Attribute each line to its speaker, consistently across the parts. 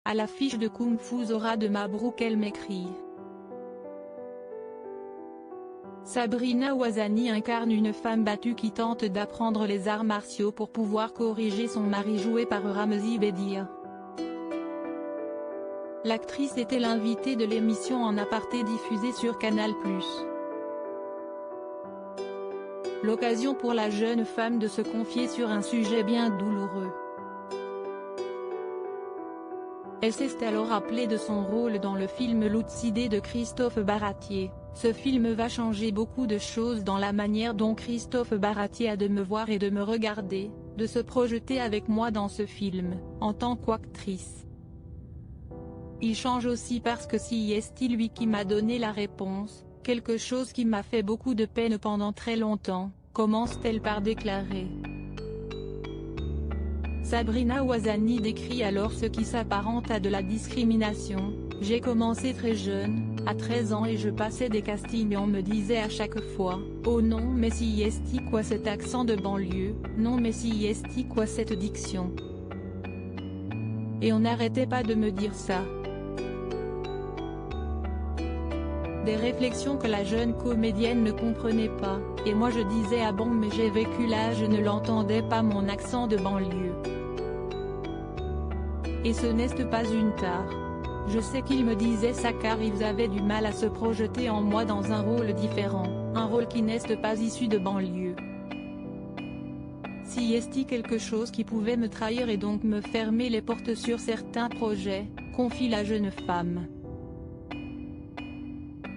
Speaker 1: À l'affiche de Kung Fu Zora de Mabrouk El Mekri. Sabrina Ouazani incarne une femme battue qui tente d'apprendre les arts martiaux pour pouvoir corriger son mari joué par Ramzy Bedia. L'actrice était l'invitée de l'émission En Aparté diffusée sur Canal+. L'occasion pour la jeune femme de se confier sur un sujet bien douloureux. Elle s'est alors rappelée de son rôle dans le film Loutsidé de Christophe Baratier. Ce film va changer beaucoup de choses dans la manière dont Christophe Baratier a de me voir et de me regarder, de se projeter avec moi dans ce film, en tant qu'actrice. Il change aussi parce que c'est lui qui m'a donné la réponse, quelque chose qui m'a fait beaucoup de peine pendant très longtemps, commence-t-elle par déclarer. Sabrina Ouazani décrit alors ce qui s'apparente à de la discrimination. J'ai commencé très jeune, à 13 ans et je passais des castings et on me disait à chaque fois, oh non mais si quoi cet accent de banlieue, non mais si quoi cette diction. Et on n'arrêtait pas de me dire ça. Des réflexions que la jeune comédienne ne comprenait pas, et moi je disais ah bon mais j'ai vécu là je ne l'entendais pas mon accent de banlieue. Et ce n'est pas une tare. Je sais qu'ils me disaient ça car ils avaient du mal à se projeter en moi dans un rôle différent, un rôle qui n'est pas issu de banlieue. Si quelque chose qui pouvait me trahir et donc me fermer les portes sur certains projets, confie la jeune femme.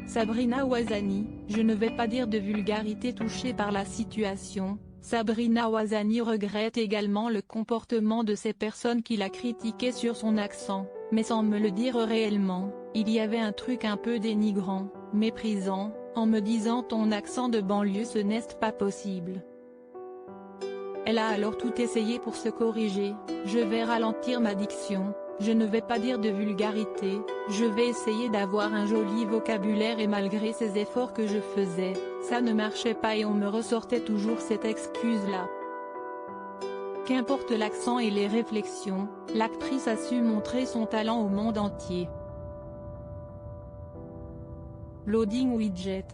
Speaker 1: Sabrina Ouazani, je ne vais pas dire de vulgarité touchée par la situation. Sabrina Ouazani regrette également le comportement de ces personnes qui la critiquaient sur son accent, mais sans me le dire réellement, il y avait un truc un peu dénigrant, méprisant, en me disant ton accent de banlieue ce n'est pas possible. Elle a alors tout essayé pour se corriger, je vais ralentir ma diction, je ne vais pas dire de vulgarité, je vais essayer d'avoir un joli vocabulaire et malgré ces efforts que je faisais, ça ne marchait pas et on me ressortait toujours cette excuse-là. Qu'importe l'accent et les réflexions, l'actrice a su montrer son talent au monde entier. Loading Widget.